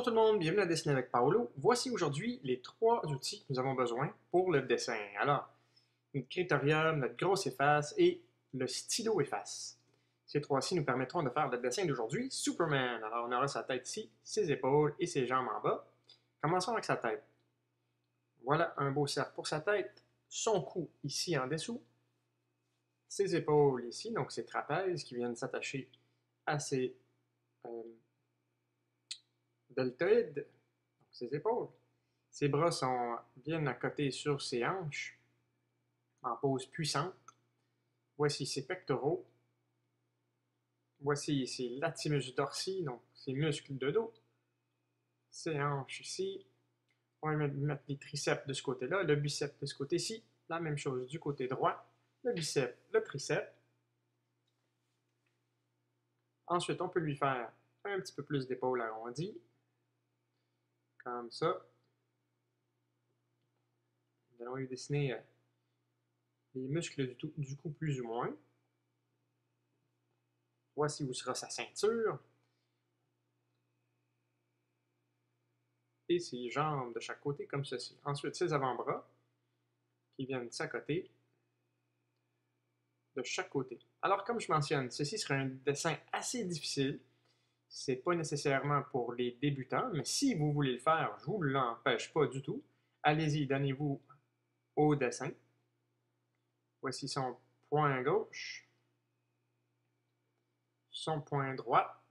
Bonjour tout le monde, bienvenue à Dessiner avec Paolo. Voici aujourd'hui les 3 outils que nous avons besoin pour le dessin. Alors, notre critérium, notre grosse efface et le stylo efface. Ces 3-ci nous permettront de faire le dessin d'aujourd'hui, Superman. Alors, on aura sa tête ici, ses épaules et ses jambes en bas. Commençons avec sa tête. Voilà un beau cercle pour sa tête, son cou ici en dessous, ses épaules ici, donc ses trapèzes qui viennent s'attacher à ses deltoïdes, donc ses épaules. Ses bras sont bien accotés sur ses hanches, en pose puissante. Voici ses pectoraux. Voici ses latimus dorsi, donc ses muscles de dos. Ses hanches ici. On va mettre les triceps de ce côté-là, le biceps de ce côté-ci. La même chose du côté droit. Le biceps, le triceps. Ensuite, on peut lui faire un petit peu plus d'épaules arrondies. Comme ça. Nous allons lui dessiner les muscles du cou plus ou moins. Voici où sera sa ceinture. Et ses jambes de chaque côté comme ceci. Ensuite, ses avant-bras qui viennent s'accoter de chaque côté. Alors, comme je mentionne, ceci sera un dessin assez difficile. Ce n'est pas nécessairement pour les débutants, mais si vous voulez le faire, je ne vous l'empêche pas du tout. Allez-y, donnez-vous au dessin. Voici son point gauche, son point droit.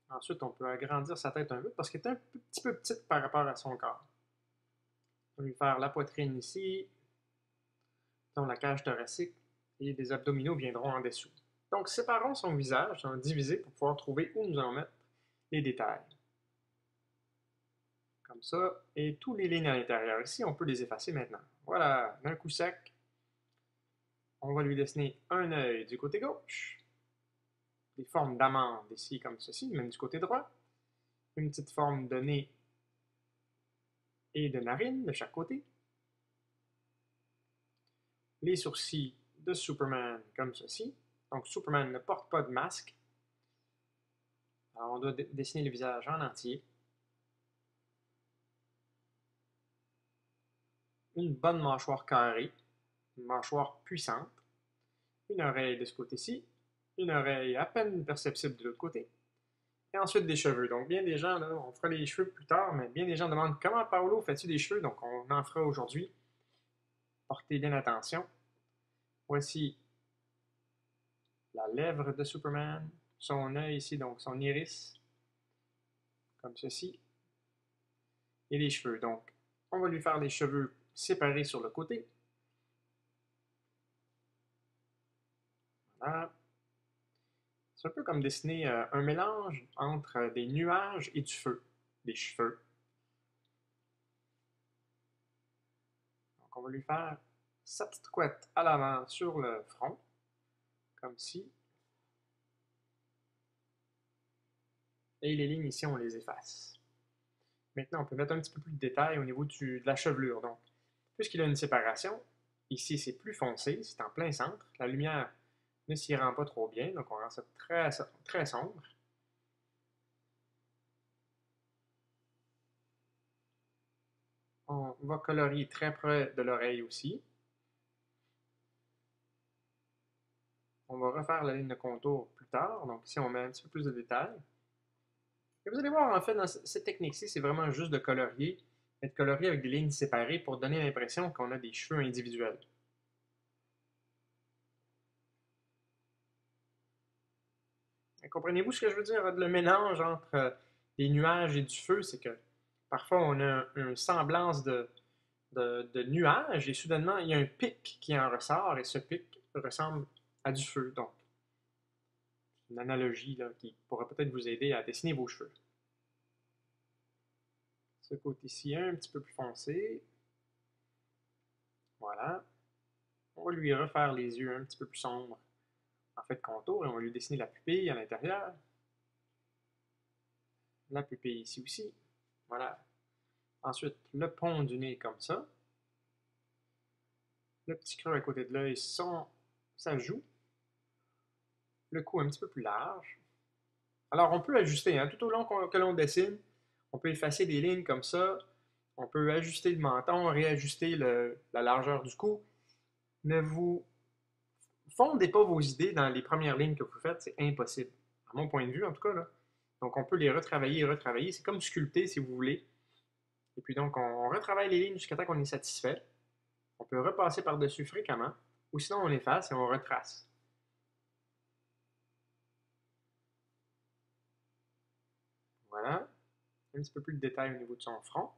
Ensuite, on peut agrandir sa tête un peu parce qu'elle est un petit peu petite par rapport à son corps. On va lui faire la poitrine ici, la cage thoracique, et les abdominaux viendront en dessous. Donc, séparons son visage en divisé pour pouvoir trouver où nous en mettre les détails. Comme ça, et tous les lignes à l'intérieur ici, on peut les effacer maintenant. Voilà, d'un coup sec, on va lui dessiner un œil du côté gauche, des formes d'amande ici comme ceci, même du côté droit, une petite forme de nez et de narine de chaque côté, les sourcils de Superman comme ceci. Donc Superman ne porte pas de masque. Alors on doit dessiner le visage en entier. Une bonne mâchoire carrée, une mâchoire puissante, une oreille de ce côté-ci, une oreille à peine perceptible de l'autre côté, et ensuite des cheveux. Donc bien des gens, là, on fera les cheveux plus tard, mais bien des gens demandent comment Paolo fais-tu des cheveux, donc on en fera aujourd'hui. Portez bien attention. Voici la lèvre de Superman, son œil ici, donc son iris, comme ceci, et les cheveux. Donc, on va lui faire les cheveux séparés sur le côté. Voilà. C'est un peu comme dessiner un mélange entre des nuages et du feu, des cheveux. Donc, on va lui faire sa petite couette à l'avant sur le front, comme ci. Et les lignes ici, on les efface. Maintenant, on peut mettre un petit peu plus de détails au niveau de la chevelure. Donc, puisqu'il a une séparation, ici c'est plus foncé, c'est en plein centre. La lumière ne s'y rend pas trop bien, donc on rend ça très, très sombre. On va colorier très près de l'oreille aussi. On va refaire la ligne de contour plus tard, donc ici on met un petit peu plus de détails. Et vous allez voir, en fait, dans cette technique-ci, c'est vraiment juste de colorier, mais de colorier avec des lignes séparées pour donner l'impression qu'on a des cheveux individuels. Comprenez-vous ce que je veux dire? Le mélange entre des nuages et du feu, c'est que parfois on a une semblance de nuages et soudainement il y a un pic qui en ressort et ce pic ressemble à du feu. Donc, une analogie là, qui pourra peut-être vous aider à dessiner vos cheveux. Ce côté-ci un petit peu plus foncé. Voilà. On va lui refaire les yeux un petit peu plus sombres en fait contour et on va lui dessiner la pupille à l'intérieur. La pupille ici aussi. Voilà. Ensuite, le pont du nez comme ça. Le petit creux à côté de l'œil, ça joue. Le cou un petit peu plus large. Alors, on peut ajuster, hein, tout au long que l'on dessine, on peut effacer des lignes comme ça, on peut ajuster le menton, réajuster la largeur du cou. Ne vous fondez pas vos idées dans les premières lignes que vous faites, c'est impossible, à mon point de vue en tout cas, là. Donc, on peut les retravailler et retravailler, c'est comme sculpter si vous voulez. Et puis donc, on retravaille les lignes jusqu'à temps qu'on est satisfait. On peut repasser par-dessus fréquemment, ou sinon on efface et on retrace. Voilà, un petit peu plus de détail au niveau de son front.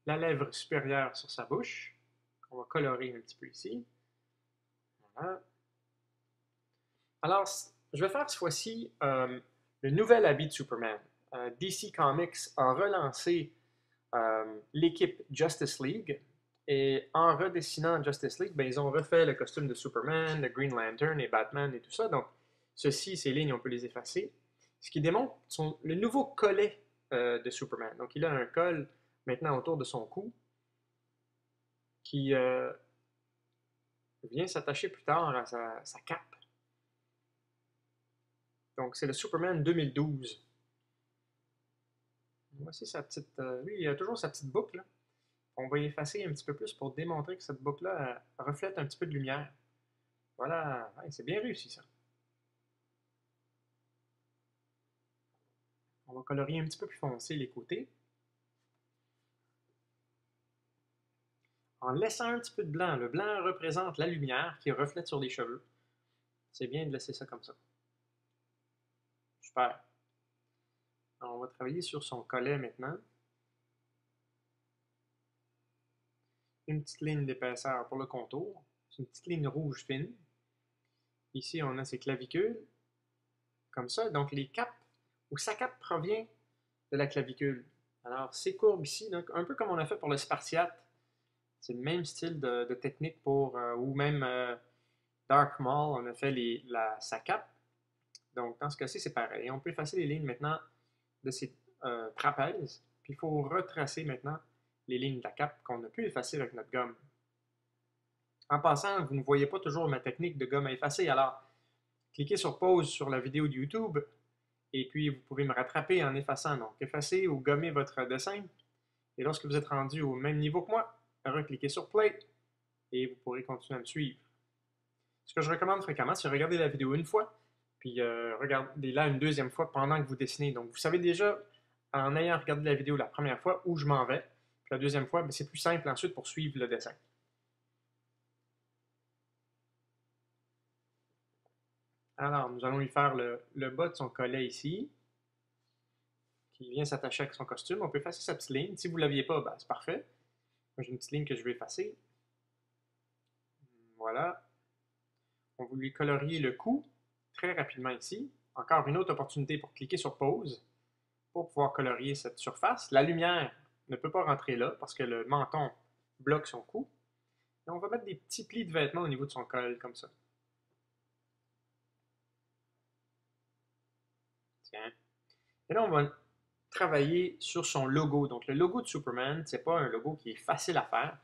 La lèvre supérieure sur sa bouche, qu'on va colorer un petit peu ici. Voilà. Alors, je vais faire cette fois-ci le nouvel habit de Superman. DC Comics a relancé l'équipe Justice League. Et en redessinant Justice League, ben, ils ont refait le costume de Superman, de Green Lantern et Batman et tout ça. Donc, ces lignes, on peut les effacer. Ce qui démontre le nouveau collet de Superman. Donc, il a un col maintenant autour de son cou qui vient s'attacher plus tard à sa cape. Donc, c'est le Superman 2012. Voici sa petite. Lui, il a toujours sa petite boucle, là. On va effacer un petit peu plus pour démontrer que cette boucle-là reflète un petit peu de lumière. Voilà, ouais, c'est bien réussi ça. On va colorier un petit peu plus foncé les côtés. En laissant un petit peu de blanc. Le blanc représente la lumière qui reflète sur les cheveux. C'est bien de laisser ça comme ça. Super. Alors, on va travailler sur son collet maintenant. Une petite ligne d'épaisseur pour le contour. C'est une petite ligne rouge fine. Ici, on a ses clavicules. Comme ça. Donc, les capes, ou sa cape provient de la clavicule. Alors, ces courbes ici, donc, un peu comme on a fait pour le Spartiate, c'est le même style de technique pour, ou même Dark Maul, on a fait sa cape. Donc, dans ce cas-ci, c'est pareil. On peut effacer les lignes maintenant de ces trapèzes, puis il faut retracer maintenant les lignes de la cape qu'on a pu effacer avec notre gomme. En passant, vous ne voyez pas toujours ma technique de gomme à effacer, alors cliquez sur pause sur la vidéo de YouTube et puis vous pouvez me rattraper en effaçant. Donc, effacez ou gommez votre dessin et lorsque vous êtes rendu au même niveau que moi, recliquez sur play et vous pourrez continuer à me suivre. Ce que je recommande fréquemment, c'est regarder la vidéo une fois, puis regardez-la une deuxième fois pendant que vous dessinez. Donc, vous savez déjà, en ayant regardé la vidéo la première fois, où je m'en vais. Puis la deuxième fois, c'est plus simple ensuite pour suivre le dessin. Alors, nous allons lui faire le bas de son collet ici, qui vient s'attacher avec son costume. On peut effacer sa petite ligne. Si vous ne l'aviez pas, ben, c'est parfait. Moi, j'ai une petite ligne que je vais effacer. Voilà. On va lui colorier le cou très rapidement ici. Encore une autre opportunité pour cliquer sur pause pour pouvoir colorier cette surface. La lumière ne peut pas rentrer là parce que le menton bloque son cou. Et on va mettre des petits plis de vêtements au niveau de son col, comme ça. Tiens. Et là, on va travailler sur son logo. Donc, le logo de Superman, c'est pas un logo qui est facile à faire.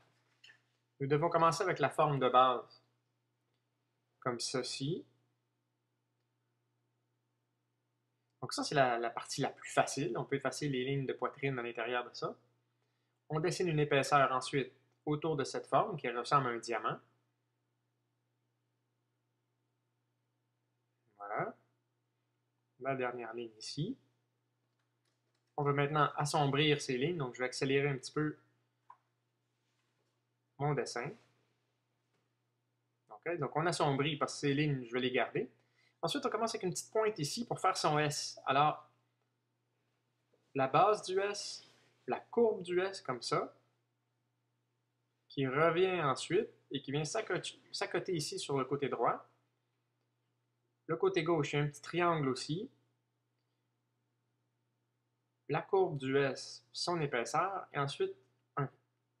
Nous devons commencer avec la forme de base, comme ceci. Donc ça, c'est la partie la plus facile. On peut effacer les lignes de poitrine à l'intérieur de ça. On dessine une épaisseur ensuite autour de cette forme qui ressemble à un diamant. Voilà. La dernière ligne ici. On va maintenant assombrir ces lignes, donc je vais accélérer un petit peu mon dessin. Okay? Donc on assombrit parce que ces lignes, je vais les garder. Ensuite, on commence avec une petite pointe ici pour faire son S. Alors, la base du S, la courbe du S comme ça, qui revient ensuite et qui vient s'accoter ici sur le côté droit. Le côté gauche, il y a un petit triangle aussi. La courbe du S, son épaisseur, et ensuite un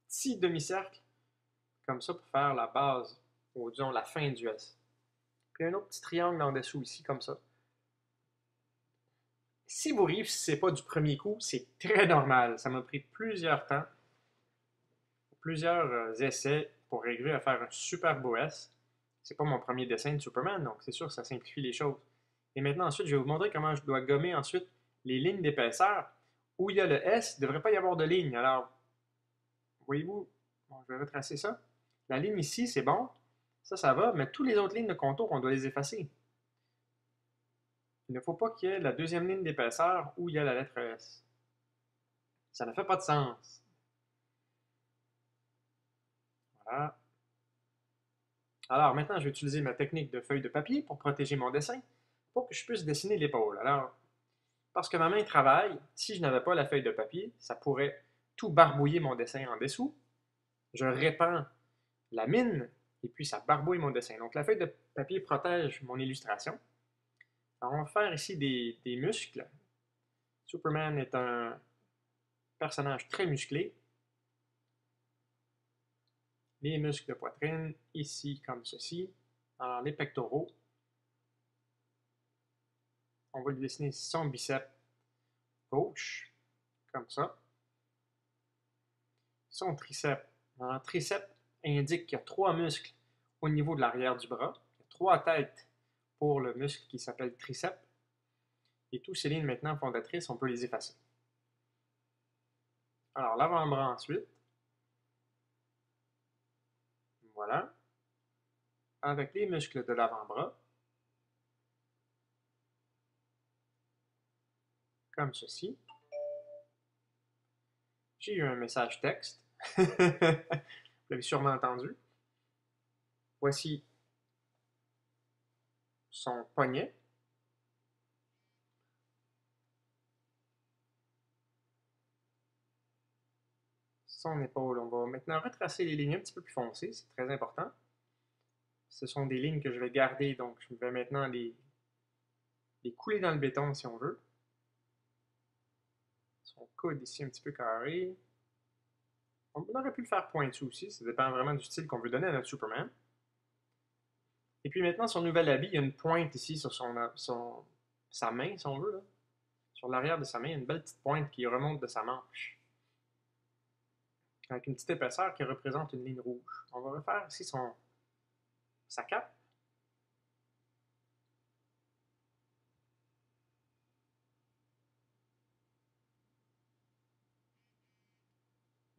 petit demi-cercle comme ça pour faire la base, ou disons la fin du S. Puis un autre petit triangle en dessous ici, comme ça. Si vous réussissez pas du premier coup, c'est très normal. Ça m'a pris plusieurs temps, plusieurs essais pour arriver à faire un super beau S. C'est pas mon premier dessin de Superman, donc c'est sûr que ça simplifie les choses. Et maintenant, ensuite, je vais vous montrer comment je dois gommer ensuite les lignes d'épaisseur. Où il y a le S, il ne devrait pas y avoir de ligne. Alors, voyez-vous, bon, je vais retracer ça. La ligne ici, c'est bon. Ça va, mais toutes les autres lignes de contour, on doit les effacer. Il ne faut pas qu'il y ait la deuxième ligne d'épaisseur où il y a la lettre S. Ça ne fait pas de sens. Voilà. Alors maintenant, je vais utiliser ma technique de feuille de papier pour protéger mon dessin, pour que je puisse dessiner l'épaule. Alors, parce que ma main travaille, si je n'avais pas la feuille de papier, ça pourrait tout barbouiller mon dessin en dessous. Je répands la mine, et puis ça barbouille mon dessin. Donc la feuille de papier protège mon illustration. Alors on va faire ici des muscles. Superman est un personnage très musclé. Les muscles de poitrine, ici comme ceci. Alors les pectoraux. On va lui dessiner son biceps gauche, comme ça. Son triceps. Alors, le triceps indique qu'il y a 3 muscles au niveau de l'arrière du bras. Il y a 3 têtes pour le muscle qui s'appelle triceps. Et tous ces lignes maintenant fondatrices, on peut les effacer. Alors, l'avant-bras ensuite. Voilà. Avec les muscles de l'avant-bras. Comme ceci. J'ai eu un message texte. Vous l'avez sûrement entendu. Voici son poignet. Son épaule. On va maintenant retracer les lignes un petit peu plus foncées. C'est très important. Ce sont des lignes que je vais garder, donc je vais maintenant les couler dans le béton si on veut. Son coude ici un petit peu carré. On aurait pu le faire pointu aussi, ça dépend vraiment du style qu'on veut donner à notre Superman. Et puis maintenant, son nouvel habit, il y a une pointe ici sur sa main, si on veut. Là. Sur l'arrière de sa main, il y a une belle petite pointe qui remonte de sa manche. Avec une petite épaisseur qui représente une ligne rouge. On va refaire ici sa cape.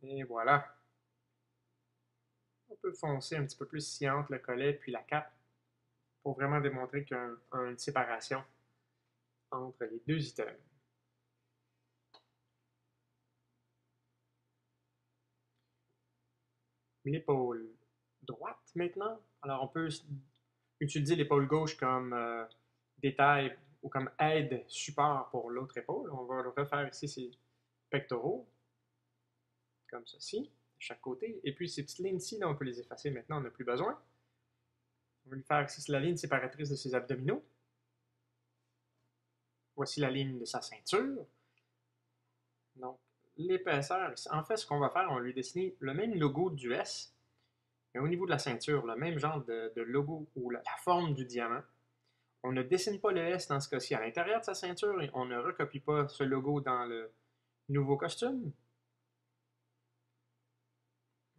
Et voilà. On peut foncer un petit peu plus ici entre le collet puis la cape pour vraiment démontrer qu'il y a une séparation entre les deux items. L'épaule droite maintenant. Alors on peut utiliser l'épaule gauche comme détail ou comme aide support pour l'autre épaule. On va refaire ici ses pectoraux, comme ceci, de chaque côté. Et puis ces petites lignes-ci, là, on peut les effacer maintenant, on n'a plus besoin. On va lui faire ici la ligne séparatrice de ses abdominaux. Voici la ligne de sa ceinture. Donc, l'épaisseur, en fait, ce qu'on va faire, on va lui dessiner le même logo du S, mais au niveau de la ceinture, le même genre de logo ou la forme du diamant. On ne dessine pas le S dans ce cas-ci à l'intérieur de sa ceinture et on ne recopie pas ce logo dans le nouveau costume.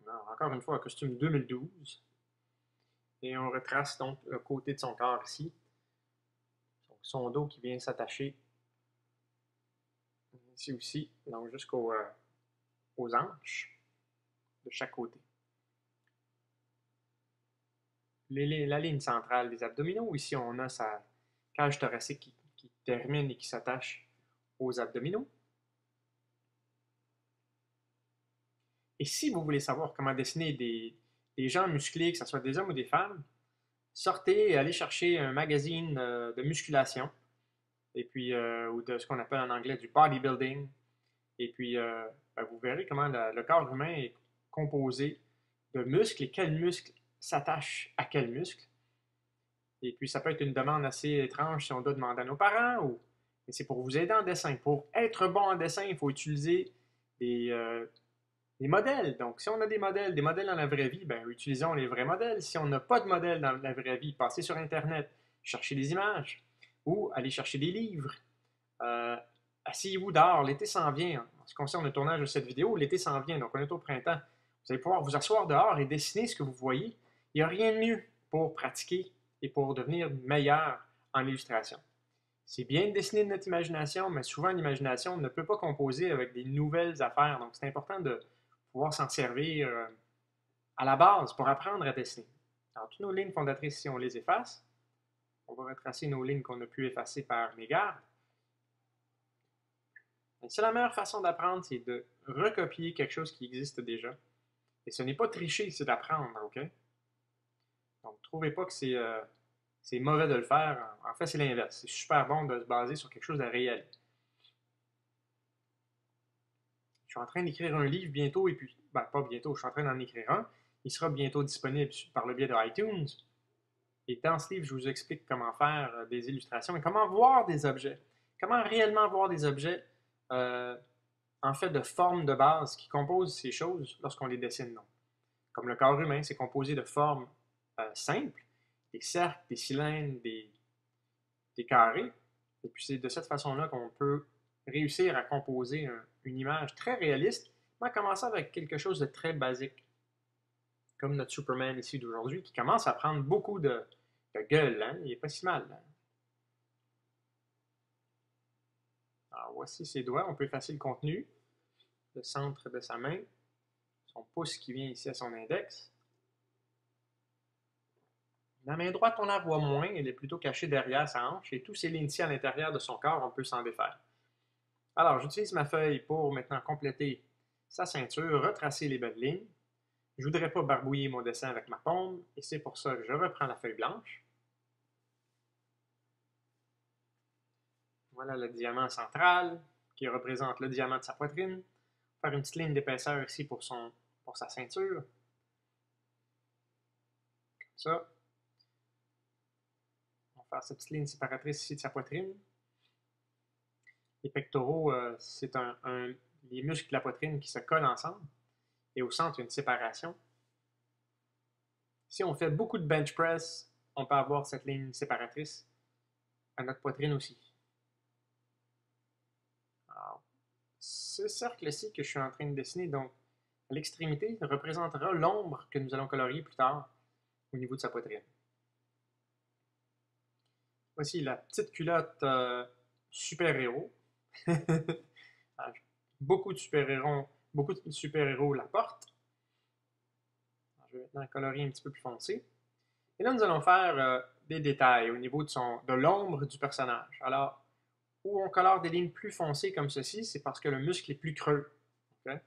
Alors, encore une fois, un costume 2012. Et on retrace donc le côté de son corps ici. Son dos qui vient s'attacher ici aussi, donc jusqu'aux hanches de chaque côté. La ligne centrale des abdominaux, ici on a sa cage thoracique qui termine et qui s'attache aux abdominaux. Et si vous voulez savoir comment dessiner des gens musclés, que ce soit des hommes ou des femmes, sortez et allez chercher un magazine de musculation, et puis, ou de ce qu'on appelle en anglais du bodybuilding. Et puis, vous verrez comment le corps humain est composé de muscles et quels muscles s'attachent à quels muscles. Et puis, ça peut être une demande assez étrange si on doit demander à nos parents, mais c'est pour vous aider en dessin. Pour être bon en dessin, il faut utiliser des modèles. Donc, si on a des modèles dans la vraie vie, ben, utilisons les vrais modèles. Si on n'a pas de modèles dans la vraie vie, passez sur Internet, cherchez des images ou allez chercher des livres. Asseyez-vous dehors, l'été s'en vient. En ce qui concerne le tournage de cette vidéo, l'été s'en vient, donc on est au printemps. Vous allez pouvoir vous asseoir dehors et dessiner ce que vous voyez. Il n'y a rien de mieux pour pratiquer et pour devenir meilleur en illustration. C'est bien de dessiner de notre imagination, mais souvent l'imagination ne peut pas composer avec des nouvelles affaires. Donc c'est important de pouvoir s'en servir à la base pour apprendre à dessiner. Alors toutes nos lignes fondatrices, si on les efface, on va retracer nos lignes qu'on a pu effacer par mégarde. C'est la meilleure façon d'apprendre, c'est de recopier quelque chose qui existe déjà. Et ce n'est pas tricher, c'est d'apprendre, OK? Donc, ne trouvez pas que c'est mauvais de le faire. En fait, c'est l'inverse. C'est super bon de se baser sur quelque chose de réel. Je suis en train d'écrire un livre bientôt, et puis, ben, pas bientôt, je suis en train d'en écrire un. Il sera bientôt disponible par le biais de iTunes. Et dans ce livre, je vous explique comment faire des illustrations et comment voir des objets. Comment réellement voir des objets en fait de formes de base qui composent ces choses lorsqu'on les dessine. Donc, comme le corps humain, c'est composé de formes simples, des cercles, des cylindres, des carrés. Et puis c'est de cette façon-là qu'on peut réussir à composer une image très réaliste, mais en commençant avec quelque chose de très basique, comme notre Superman ici d'aujourd'hui, qui commence à prendre beaucoup de gueule. Hein? Il n'est pas si mal. Hein? Alors voici ses doigts, on peut effacer le contenu, le centre de sa main, son pouce qui vient ici à son index. La main droite, on la voit moins, elle est plutôt cachée derrière sa hanche, et tous ces lignes ici à l'intérieur de son corps, on peut s'en défaire. Alors, j'utilise ma feuille pour maintenant compléter sa ceinture, retracer les belles lignes. Je ne voudrais pas barbouiller mon dessin avec ma paume, et c'est pour ça que je reprends la feuille blanche. Voilà le diamant central, qui représente le diamant de sa poitrine. Faire une petite ligne d'épaisseur ici pour sa ceinture. Comme ça. On va faire cette petite ligne séparatrice ici de sa poitrine. Les pectoraux, c'est les muscles de la poitrine qui se collent ensemble. Et au centre, il y a une séparation. Si on fait beaucoup de bench press, on peut avoir cette ligne séparatrice à notre poitrine aussi. Alors, ce cercle-ci que je suis en train de dessiner, donc à l'extrémité, représentera l'ombre que nous allons colorier plus tard au niveau de sa poitrine. Voici la petite culotte super-héros. Beaucoup de super-héros la portent. Alors, je vais maintenant colorier un petit peu plus foncé. Et là, nous allons faire des détails au niveau de l'ombre du personnage. Alors, où on colore des lignes plus foncées comme ceci, c'est parce que le muscle est plus creux. Okay?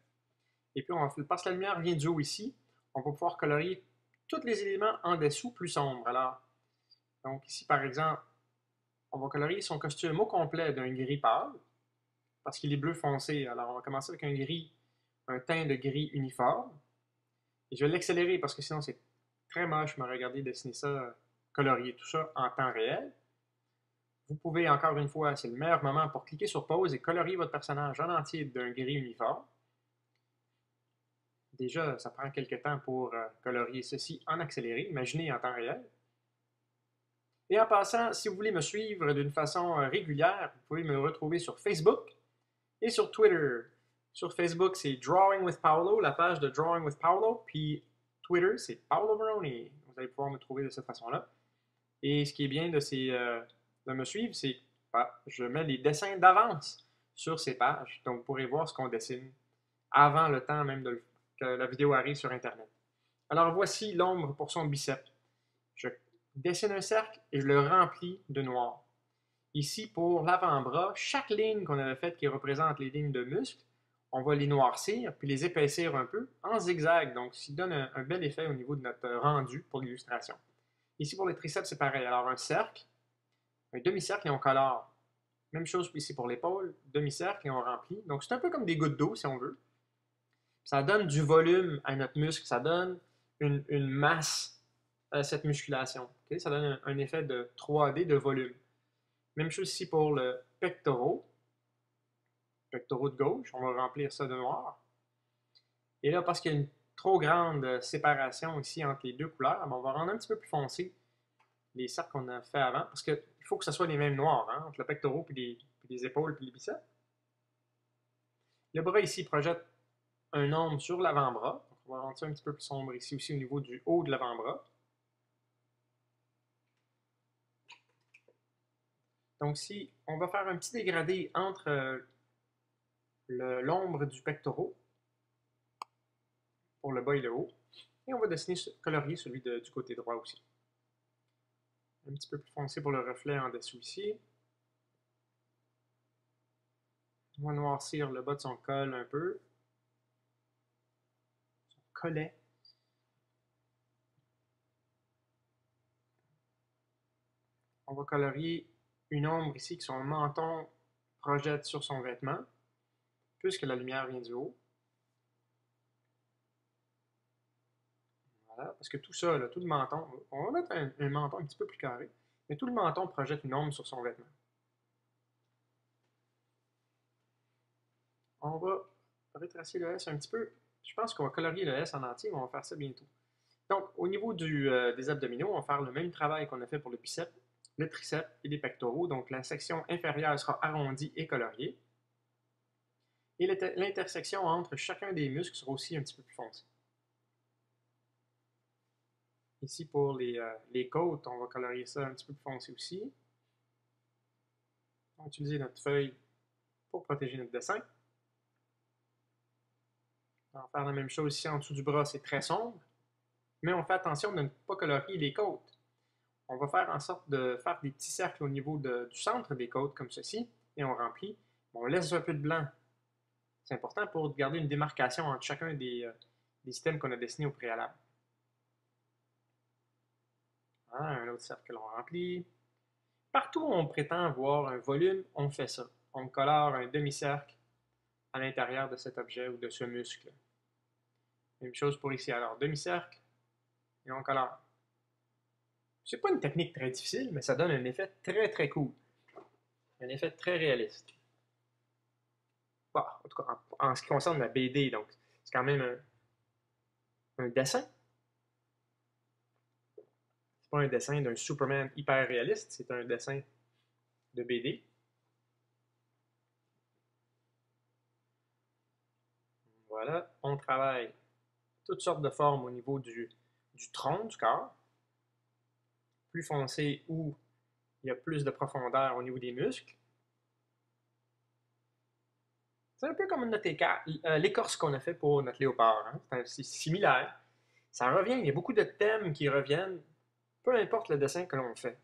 Et puis, parce que la lumière vient du haut ici, on va pouvoir colorier tous les éléments en dessous plus sombres. Alors, donc ici, par exemple, on va colorier son costume au complet d'un gris pâle, parce qu'il est bleu foncé. Alors, on va commencer avec un teint de gris uniforme. Et je vais l'accélérer parce que sinon, c'est très moche me regarder dessiner ça, colorier tout ça en temps réel. Vous pouvez, encore une fois, c'est le meilleur moment pour cliquer sur pause et colorier votre personnage en entier d'un gris uniforme. Déjà, ça prend quelques temps pour colorier ceci en accéléré, imaginez en temps réel. Et en passant, si vous voulez me suivre d'une façon régulière, vous pouvez me retrouver sur Facebook et sur Twitter. Sur Facebook, c'est Drawing with Paolo, la page de Drawing with Paolo, puis Twitter, c'est Paolo Moroni. Vous allez pouvoir me trouver de cette façon-là. Et ce qui est bien de me suivre, c'est que je mets les dessins d'avance sur ces pages. Donc, vous pourrez voir ce qu'on dessine avant le temps même que la vidéo arrive sur Internet. Alors, voici l'ombre pour son biceps. Je dessine un cercle et je le remplis de noir. Ici, pour l'avant-bras, chaque ligne qu'on avait faite qui représente les lignes de muscles, on va les noircir puis les épaissir un peu en zigzag. Donc, ce qui donne un bel effet au niveau de notre rendu pour l'illustration. Ici, pour les triceps, c'est pareil. Alors, un cercle, un demi-cercle et on colore. Même chose ici pour l'épaule, demi-cercle et on remplit. Donc, c'est un peu comme des gouttes d'eau, si on veut. Ça donne du volume à notre muscle, ça donne une masse à cette musculation. Okay? Ça donne un effet de 3D de volume. Même chose ici pour le pectoraux de gauche, on va remplir ça de noir. Et là, parce qu'il y a une trop grande séparation ici entre les deux couleurs, on va rendre un petit peu plus foncé les cercles qu'on a fait avant, parce qu'il faut que ce soit les mêmes noirs, hein, entre le pectoraux, puis les épaules, puis les biceps. Le bras ici projette un ombre sur l'avant-bras. On va rendre ça un petit peu plus sombre ici aussi au niveau du haut de l'avant-bras. Donc si on va faire un petit dégradé entre l'ombre du pectoral pour le bas et le haut, et on va dessiner, colorier celui du côté droit aussi. Un petit peu plus foncé pour le reflet en dessous ici. On va noircir le bas de son col un peu. Son collet. On va colorier une ombre ici que son menton projette sur son vêtement, puisque la lumière vient du haut. Voilà, parce que tout ça, là, tout le menton, on va mettre un menton un petit peu plus carré, mais tout le menton projette une ombre sur son vêtement. On va retracer le S un petit peu. Je pense qu'on va colorier le S en entier, mais on va faire ça bientôt. Donc, au niveau des abdominaux, on va faire le même travail qu'on a fait pour le biceps, le triceps et les pectoraux. Donc, la section inférieure sera arrondie et coloriée. Et l'intersection entre chacun des muscles sera aussi un petit peu plus foncée. Ici, pour les côtes, on va colorier ça un petit peu plus foncé aussi. On va utiliser notre feuille pour protéger notre dessin. On va faire la même chose ici en dessous du bras, c'est très sombre. Mais on fait attention de ne pas colorier les côtes. On va faire en sorte de faire des petits cercles au niveau du centre des côtes, comme ceci, et on remplit. On laisse un peu de blanc. C'est important pour garder une démarcation entre chacun des systèmes qu'on a dessinés au préalable. Voilà, un autre cercle que l'on remplit. Partout où on prétend voir un volume, on fait ça. On colore un demi-cercle à l'intérieur de cet objet ou de ce muscle. Même chose pour ici. Alors, demi-cercle, et on colore. C'est pas une technique très difficile, mais ça donne un effet très très cool. Un effet très réaliste. Bon, en tout cas, en ce qui concerne la BD, donc, c'est quand même un dessin. C'est pas un dessin d'un Superman hyper réaliste, c'est un dessin de BD. Voilà, on travaille toutes sortes de formes au niveau du tronc du corps. Plus foncé où il y a plus de profondeur au niveau des muscles. C'est un peu comme l'écorce qu'on a fait pour notre léopard. Hein? C'est similaire. Ça revient, il y a beaucoup de thèmes qui reviennent, peu importe le dessin que l'on fait.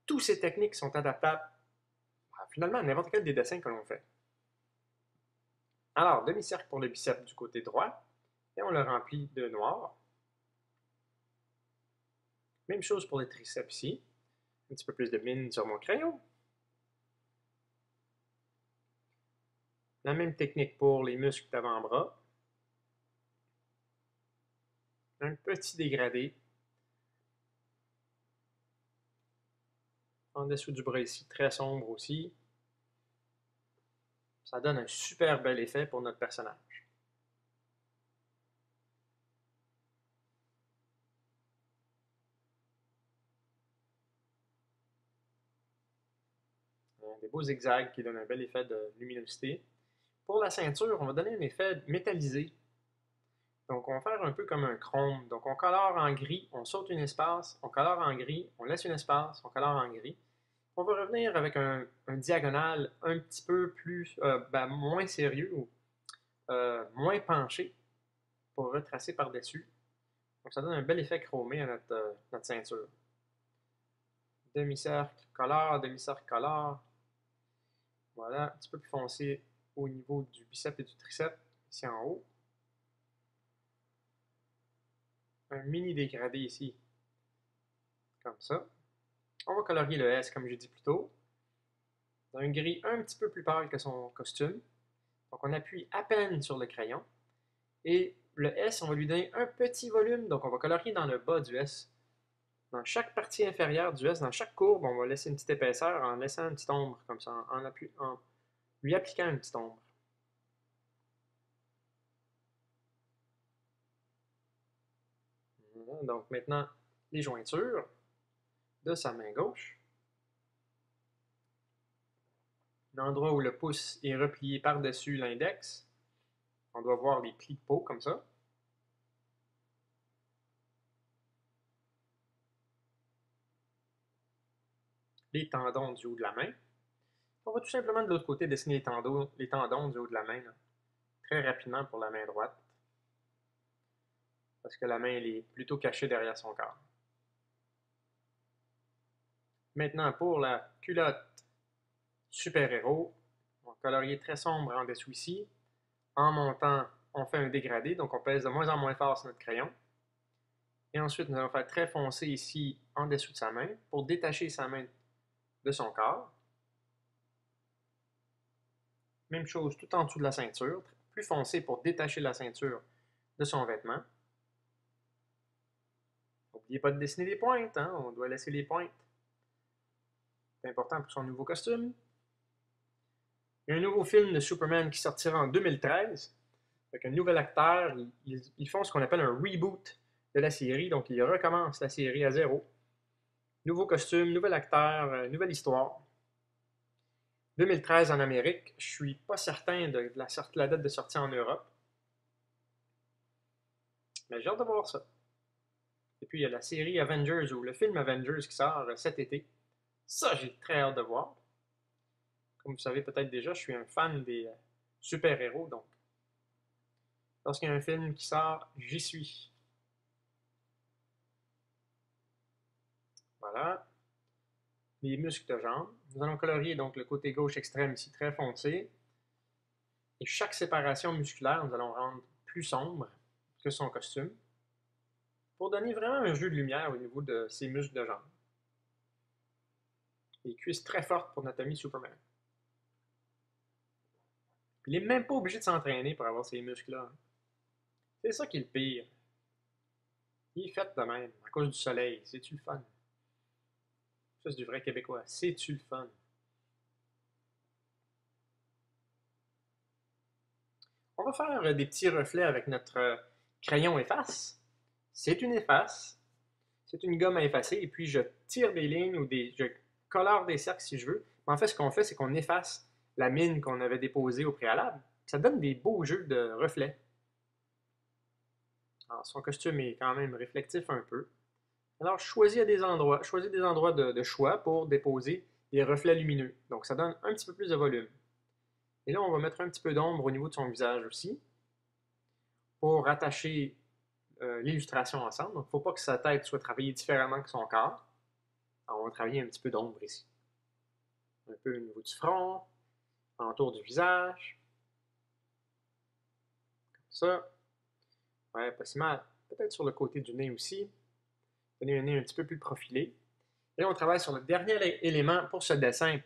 Toutes ces techniques sont adaptables finalement à n'importe quel des dessins que l'on fait. Alors, demi-cercle pour le biceps du côté droit, et on le remplit de noir. Même chose pour les triceps ici. Un petit peu plus de mine sur mon crayon. La même technique pour les muscles d'avant-bras. Un petit dégradé. En dessous du bras ici, très sombre aussi. Ça donne un super bel effet pour notre personnage. Des beaux zigzags qui donnent un bel effet de luminosité. Pour la ceinture, on va donner un effet métallisé. Donc, on va faire un peu comme un chrome. Donc, on colore en gris, on saute un espace, on colore en gris, on laisse un espace, on colore en gris. On va revenir avec un diagonal un petit peu plus, moins sérieux ou moins penché pour retracer par-dessus. Donc, ça donne un bel effet chromé à notre ceinture. Demi-cercle, colore, demi-cercle, colore. Voilà, un petit peu plus foncé au niveau du biceps et du triceps, ici en haut. Un mini dégradé ici, comme ça. On va colorier le S comme j'ai dit plus tôt. Un gris un petit peu plus pâle que son costume. Donc on appuie à peine sur le crayon. Et le S, on va lui donner un petit volume. Donc on va colorier dans le bas du S. Dans chaque partie inférieure du S, dans chaque courbe, on va laisser une petite épaisseur en laissant une petite ombre, comme ça, en lui appliquant une petite ombre. Voilà, donc maintenant, les jointures de sa main gauche. L'endroit où le pouce est replié par-dessus l'index. On doit voir les plis de peau comme ça. Les tendons du haut de la main. On va tout simplement de l'autre côté dessiner les tendons du haut de la main, là, très rapidement pour la main droite, parce que la main elle est plutôt cachée derrière son corps. Maintenant pour la culotte super-héros, on va colorier très sombre en dessous ici. En montant, on fait un dégradé, donc on pèse de moins en moins fort sur notre crayon. Et ensuite, nous allons faire très foncé ici en dessous de sa main pour détacher sa main de son corps. Même chose tout en dessous de la ceinture, plus foncé pour détacher la ceinture de son vêtement. N'oubliez pas de dessiner les pointes, hein? On doit laisser les pointes. C'est important pour son nouveau costume. Il y a un nouveau film de Superman qui sortira en 2013, avec un nouvel acteur. Ils font ce qu'on appelle un reboot de la série, donc ils recommencent la série à zéro. Nouveau costume, nouvel acteur, nouvelle histoire. 2013 en Amérique, je suis pas certain de la date de sortie en Europe. Mais j'ai hâte de voir ça. Et puis il y a la série Avengers ou le film Avengers qui sort cet été. Ça, j'ai très hâte de voir. Comme vous savez peut-être déjà, je suis un fan des super-héros, donc lorsqu'il y a un film qui sort, j'y suis. Voilà. Les muscles de jambes. Nous allons colorier donc le côté gauche extrême ici très foncé. Et chaque séparation musculaire, nous allons rendre plus sombre que son costume pour donner vraiment un jeu de lumière au niveau de ses muscles de jambes. Les cuisses très fortes pour notre ami Superman. Il n'est même pas obligé de s'entraîner pour avoir ces muscles-là. C'est ça qui est le pire. Il est fait de même, à cause du soleil. C'est-tu le fun? Ça, c'est du vrai québécois. C'est-tu le fun? On va faire des petits reflets avec notre crayon efface. C'est une efface. C'est une gomme à effacer. Et puis, je tire des lignes ou je colore des cercles si je veux. Mais en fait, ce qu'on fait, c'est qu'on efface la mine qu'on avait déposée au préalable. Ça donne des beaux jeux de reflets. Alors, son costume est quand même réflectif un peu. Alors, choisis des endroits de choix pour déposer des reflets lumineux. Donc, ça donne un petit peu plus de volume. Et là, on va mettre un petit peu d'ombre au niveau de son visage aussi pour rattacher l'illustration ensemble. Donc, il ne faut pas que sa tête soit travaillée différemment que son corps. Alors, on va travailler un petit peu d'ombre ici. Un peu au niveau du front, autour du visage. Comme ça. Ouais, pas si mal. Peut-être sur le côté du nez aussi. Donner un nez un petit peu plus profilé. Et là, on travaille sur le dernier élément pour ce dessin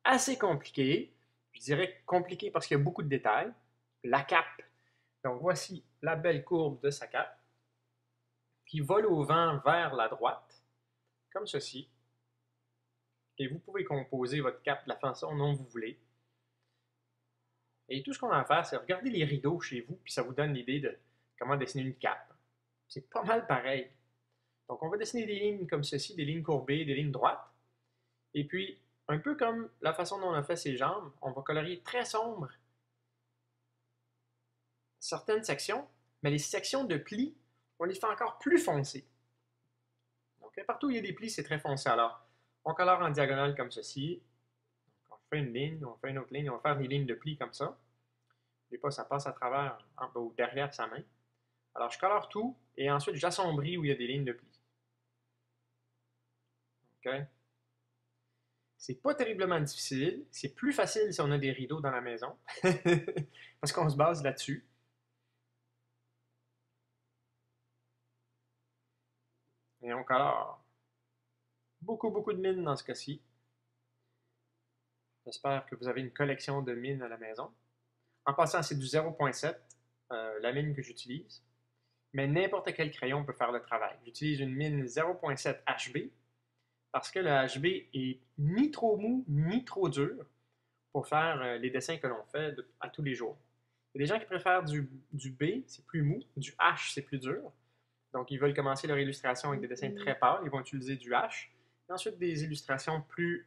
assez compliqué. Je dirais compliqué parce qu'il y a beaucoup de détails. La cape. Donc, voici la belle courbe de sa cape qui vole au vent vers la droite, comme ceci. Et vous pouvez composer votre cape de la façon dont vous voulez. Et tout ce qu'on a à faire, c'est regarder les rideaux chez vous, puis ça vous donne l'idée de comment dessiner une cape. C'est pas mal pareil. Donc, on va dessiner des lignes comme ceci, des lignes courbées, des lignes droites. Et puis, un peu comme la façon dont on a fait ses jambes, on va colorier très sombre certaines sections, mais les sections de plis, on les fait encore plus foncées. Donc, partout où il y a des plis, c'est très foncé. Alors, on colore en diagonale comme ceci. Donc, on fait une ligne, on fait une autre ligne, on va faire des lignes de plis comme ça. Des fois, ça passe à travers ou derrière sa main. Alors, je colore tout et ensuite, j'assombris où il y a des lignes de plis. OK? C'est pas terriblement difficile. C'est plus facile si on a des rideaux dans la maison. Parce qu'on se base là-dessus. Et on colore beaucoup de mines dans ce cas-ci. J'espère que vous avez une collection de mines à la maison. En passant, c'est du 0.7, la mine que j'utilise. Mais n'importe quel crayon peut faire le travail. J'utilise une mine 0.7 HB parce que le HB est ni trop mou ni trop dur pour faire les dessins que l'on fait à tous les jours. Il y a des gens qui préfèrent du B, c'est plus mou, du H, c'est plus dur. Donc, ils veulent commencer leur illustration avec des dessins très pâles, ils vont utiliser du H. Et ensuite, des illustrations plus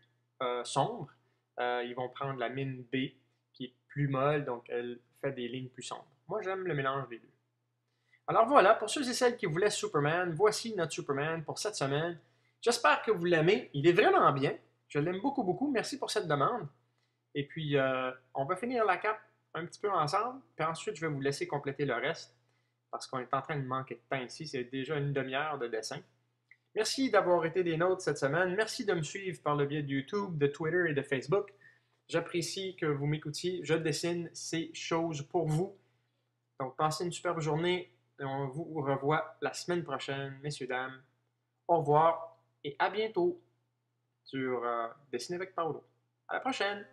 sombres, ils vont prendre la mine B, qui est plus molle, donc elle fait des lignes plus sombres. Moi, j'aime le mélange des deux. Alors voilà, pour ceux et celles qui voulaient Superman, voici notre Superman pour cette semaine. J'espère que vous l'aimez. Il est vraiment bien. Je l'aime beaucoup. Merci pour cette demande. Et puis, on va finir la cape un petit peu ensemble, puis ensuite, je vais vous laisser compléter le reste, parce qu'on est en train de manquer de temps ici. C'est déjà une demi-heure de dessin. Merci d'avoir été des nôtres cette semaine. Merci de me suivre par le biais de YouTube, de Twitter et de Facebook. J'apprécie que vous m'écoutiez. Je dessine ces choses pour vous. Donc, passez une superbe journée et on vous revoit la semaine prochaine, messieurs, dames. Au revoir et à bientôt sur Dessiner avec Paolo. À la prochaine!